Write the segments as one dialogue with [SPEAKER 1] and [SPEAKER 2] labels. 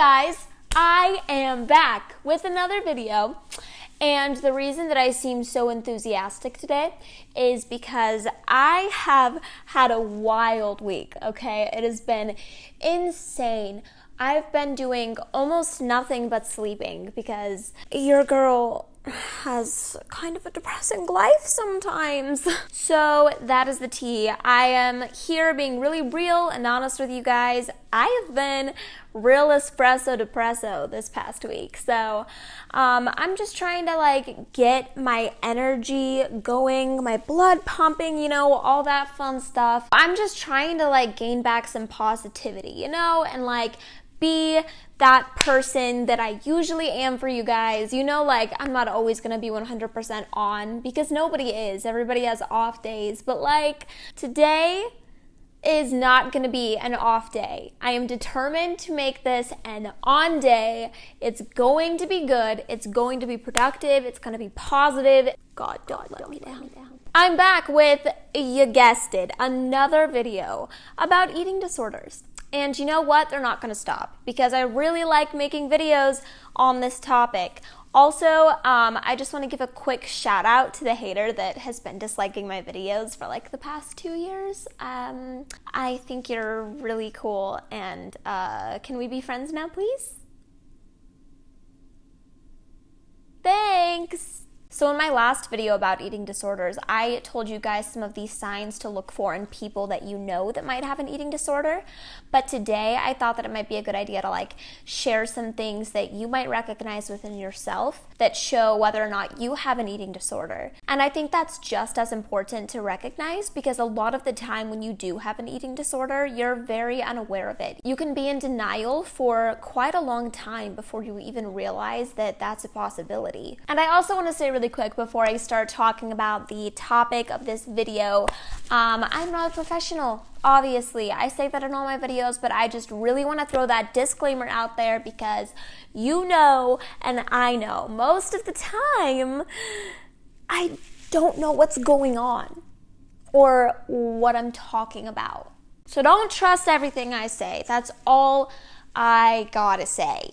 [SPEAKER 1] guys, I am back with another video, and the reason that I seem so enthusiastic today is because I have had a wild week, okay? It has been insane. I've been doing almost nothing but sleeping because your girl has kind of a depressing life sometimes. So that is the tea. I am here being really real and honest with you guys. I have been real espresso depresso this past week. So I'm just trying to get my energy going, my blood pumping, you know, all that fun stuff. I'm just trying to gain back some positivity, you know, and be that person that I usually am for you guys. You know, I'm not always gonna be 100% on because nobody is. Everybody has off days, but today is not gonna be an off day. I am determined to make this an on day. It's going to be good. It's going to be productive. It's gonna be positive. God, don't let me down. I'm back with, you guessed it, another video about eating disorders. And you know what? They're not going to stop because I really like making videos on this topic. Also, I just want to give a quick shout out to the hater that has been disliking my videos for the past 2 years. I think you're really cool, and can we be friends now, please? Thanks! So in my last video about eating disorders, I told you guys some of these signs to look for in people that you know that might have an eating disorder. But today I thought that it might be a good idea to share some things that you might recognize within yourself that show whether or not you have an eating disorder. And I think that's just as important to recognize because a lot of the time when you do have an eating disorder, you're very unaware of it. You can be in denial for quite a long time before you even realize that that's a possibility. And I also want to say really quick before I start talking about the topic of this video, I'm not a professional. Obviously, I say that in all my videos, but I just really want to throw that disclaimer out there because you know and I know most of the time I don't know what's going on or what I'm talking about. So don't trust everything I say. That's all I gotta say.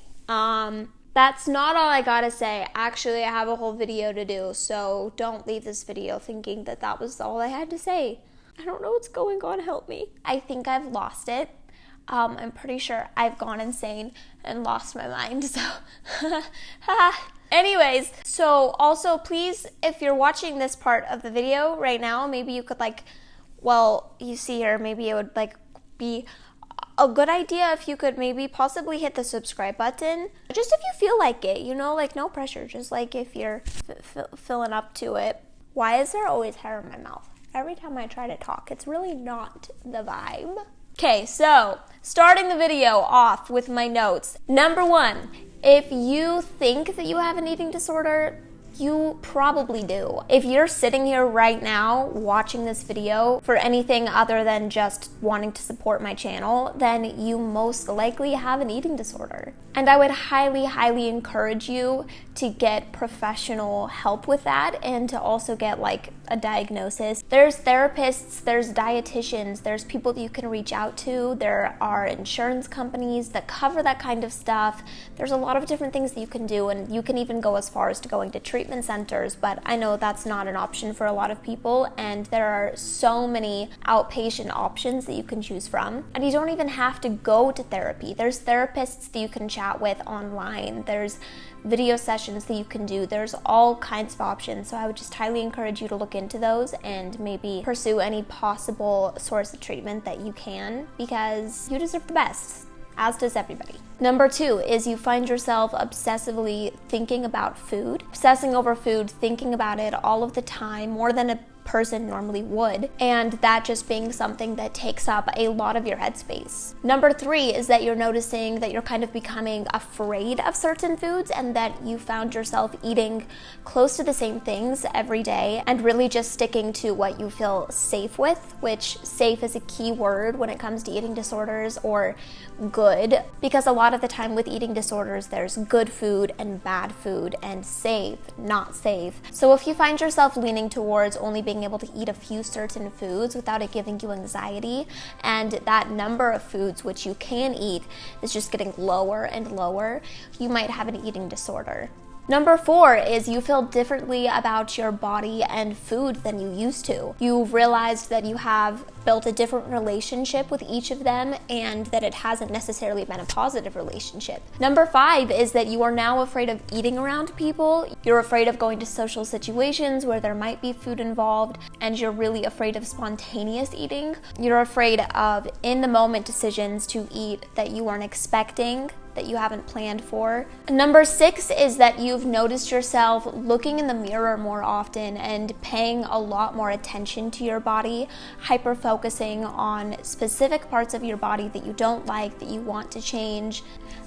[SPEAKER 1] That's not all I gotta say. Actually, I have a whole video to do, so don't leave this video thinking that that was all I had to say. I don't know what's going on, help me. I think I've lost it. I'm pretty sure I've gone insane and lost my mind, so anyways, so also please, if you're watching this part of the video right now, maybe you could you see here, maybe it would be a good idea if you could maybe possibly hit the subscribe button, just if you feel like it, you know, no pressure, just if you're filling up to it. Why is there always hair in my mouth? Every time I try to talk, it's really not the vibe. Okay, so starting the video off with my notes. Number 1, if you think that you have an eating disorder, you probably do. If you're sitting here right now watching this video for anything other than just wanting to support my channel, then you most likely have an eating disorder. And I would highly, highly encourage you to get professional help with that and to also get a diagnosis. There's therapists, there's dietitians, there's people that you can reach out to. There are insurance companies that cover that kind of stuff. There's a lot of different things that you can do, and you can even go as far as to going to treatment centers, but I know that's not an option for a lot of people, and there are so many outpatient options that you can choose from. And you don't even have to go to therapy. There's therapists that you can chat with online. There's video sessions that you can do. There's all kinds of options. So I would just highly encourage you to look into those and maybe pursue any possible source of treatment that you can, because you deserve the best, as does everybody. Number 2 is you find yourself obsessively thinking about food, obsessing over food, thinking about it all of the time, more than a person normally would, and that just being something that takes up a lot of your headspace. Number 3 is that you're noticing that you're kind of becoming afraid of certain foods and that you found yourself eating close to the same things every day and really just sticking to what you feel safe with, which safe is a key word when it comes to eating disorders, or good, because a lot of the time with eating disorders there's good food and bad food and safe, not safe. So if you find yourself leaning towards only being being able to eat a few certain foods without it giving you anxiety, and that number of foods which you can eat is just getting lower and lower, you might have an eating disorder. Number 4 is you feel differently about your body and food than you used to. You've realized that you have built a different relationship with each of them and that it hasn't necessarily been a positive relationship. Number 5 is that you are now afraid of eating around people. You're afraid of going to social situations where there might be food involved, and you're really afraid of spontaneous eating. You're afraid of in-the-moment decisions to eat that you weren't expecting, that you haven't planned for. Number 6 is that you've noticed yourself looking in the mirror more often and paying a lot more attention to your body, hyper-focusing on specific parts of your body that you don't like, that you want to change.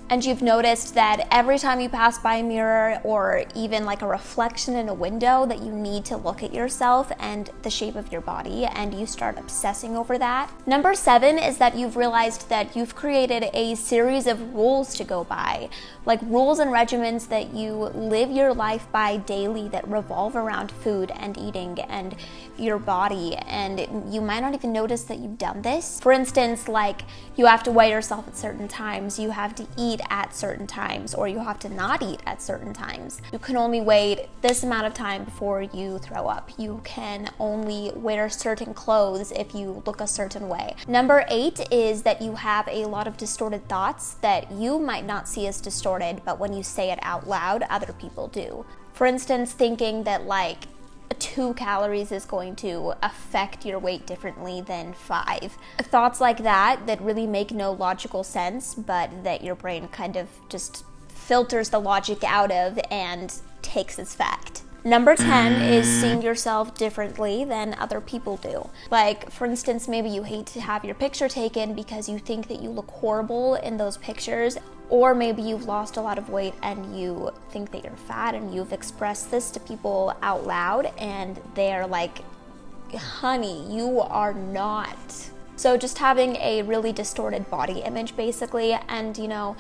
[SPEAKER 1] And you've noticed that every time you pass by a mirror or even like a reflection in a window, that you need to look at yourself and the shape of your body, and you start obsessing over that. Number 7 is that you've realized that you've created a series of rules to go by, like rules and regimens that you live your life by daily that revolve around food and eating and your body, and you might not even notice that you've done this. For instance, like you have to weigh yourself at certain times, you have to eat at certain times, or you have to not eat at certain times. You can only wait this amount of time before you throw up. You can only wear certain clothes if you look a certain way. Number 8 is that you have a lot of distorted thoughts that you might not see as distorted, but when you say it out loud, other people do. For instance, thinking that like 2 calories is going to affect your weight differently than 5. Thoughts like that really make no logical sense, but that your brain kind of just filters the logic out of and takes as fact. Number 10 is seeing yourself differently than other people do. Like, for instance, maybe you hate to have your picture taken because you think that you look horrible in those pictures, or maybe you've lost a lot of weight and you think that you're fat and you've expressed this to people out loud and they're like, honey, you are not. So just having a really distorted body image basically, and you know,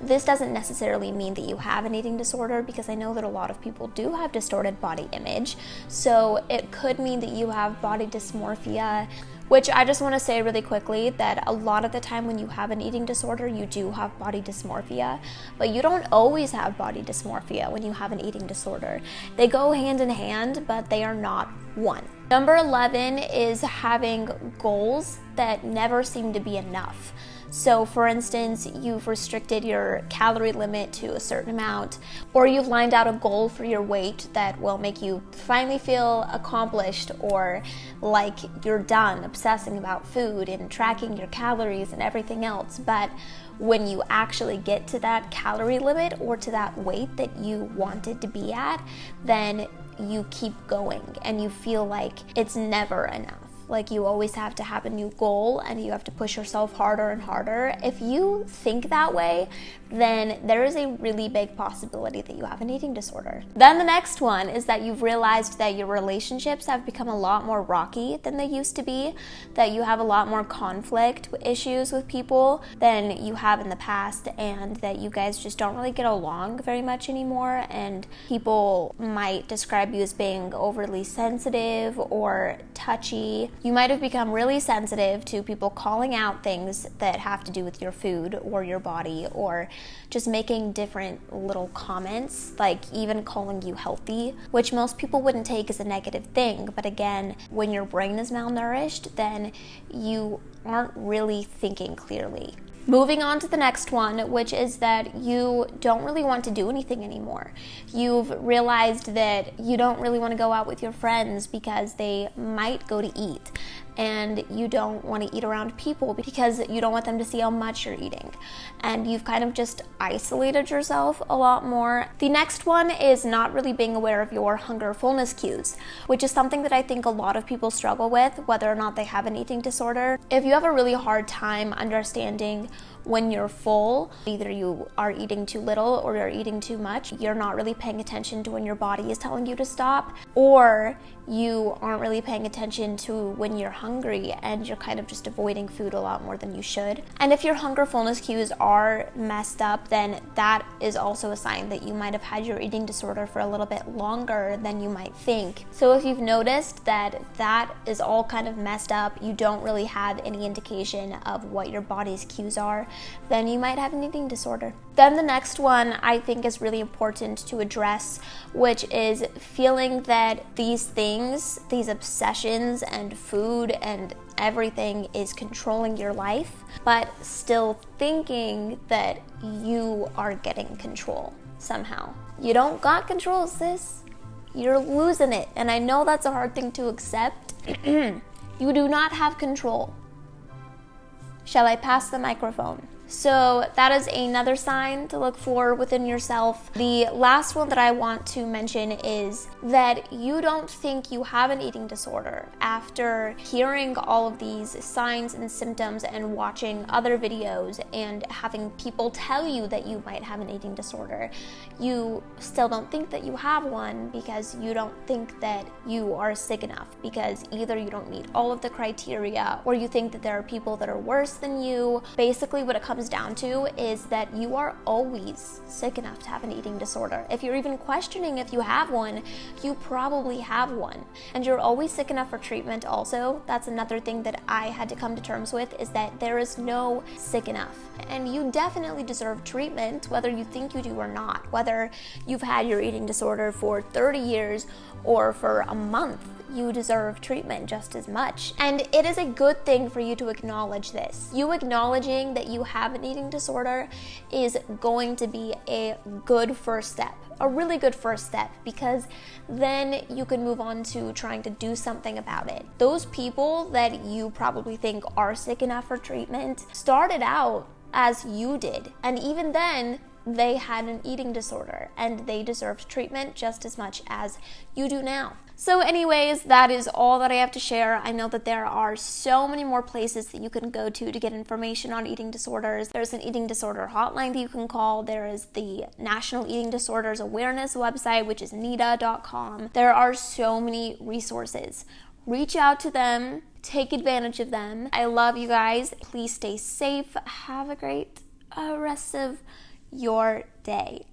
[SPEAKER 1] this doesn't necessarily mean that you have an eating disorder, because I know that a lot of people do have distorted body image. So it could mean that you have body dysmorphia, which I just want to say really quickly that a lot of the time when you have an eating disorder, you do have body dysmorphia, but you don't always have body dysmorphia when you have an eating disorder. They go hand in hand, but they are not one. Number 11 is having goals that never seem to be enough. So for instance, you've restricted your calorie limit to a certain amount, or you've lined out a goal for your weight that will make you finally feel accomplished, or like you're done obsessing about food and tracking your calories and everything else. But when you actually get to that calorie limit or to that weight that you wanted to be at, then you keep going and you feel like it's never enough. Like you always have to have a new goal and you have to push yourself harder and harder. If you think that way, then there is a really big possibility that you have an eating disorder. Then the next one is that you've realized that your relationships have become a lot more rocky than they used to be, that you have a lot more conflict issues with people than you have in the past, and that you guys just don't really get along very much anymore, and people might describe you as being overly sensitive or touchy. You might have become really sensitive to people calling out things that have to do with your food or your body, or just making different little comments, like even calling you healthy, which most people wouldn't take as a negative thing. But again, when your brain is malnourished, then you aren't really thinking clearly. Moving on to the next one, which is that you don't really want to do anything anymore. You've realized that you don't really want to go out with your friends because they might go to eat, and you don't want to eat around people because you don't want them to see how much you're eating, and you've kind of just isolated yourself a lot more. The next one is not really being aware of your hunger fullness cues, which is something that I think a lot of people struggle with, whether or not they have an eating disorder. If you have a really hard time understanding when you're full, either you are eating too little or you're eating too much, you're not really paying attention to when your body is telling you to stop, or you aren't really paying attention to when you're hungry and you're kind of just avoiding food a lot more than you should. And if your hunger fullness cues are messed up, then that is also a sign that you might have had your eating disorder for a little bit longer than you might think. So if you've noticed that that is all kind of messed up, you don't really have any indication of what your body's cues are, then you might have an eating disorder. Then the next one I think is really important to address, which is feeling that these things, these obsessions and food and everything is controlling your life, but still thinking that you are getting control somehow. You don't got control, sis. You're losing it. And I know that's a hard thing to accept. You do not have control. Shall I pass the microphone? So that is another sign to look for within yourself. The last one that I want to mention is that you don't think you have an eating disorder after hearing all of these signs and symptoms and watching other videos and having people tell you that you might have an eating disorder. You still don't think that you have one because you don't think that you are sick enough, because either you don't meet all of the criteria or you think that there are people that are worse than you. Basically what it comes down to is that you are always sick enough to have an eating disorder. If you're even questioning if you have one, you probably have one. And you're always sick enough for treatment also. That's another thing that I had to come to terms with, is that there is no sick enough. And you definitely deserve treatment, whether you think you do or not, whether you've had your eating disorder for 30 years or for a month. You deserve treatment just as much. And it is a good thing for you to acknowledge this. You acknowledging that you have an eating disorder is going to be a good first step, a really good first step, because then you can move on to trying to do something about it. Those people that you probably think are sick enough for treatment started out as you did. And even then, they had an eating disorder and they deserved treatment just as much as you do now. So anyways, that is all that I have to share. I know that there are so many more places that you can go to get information on eating disorders. There's an eating disorder hotline that you can call. There is the National Eating Disorders Awareness website, which is NEDA.com. There are so many resources. Reach out to them. Take advantage of them. I love you guys. Please stay safe. Have a great rest of your day.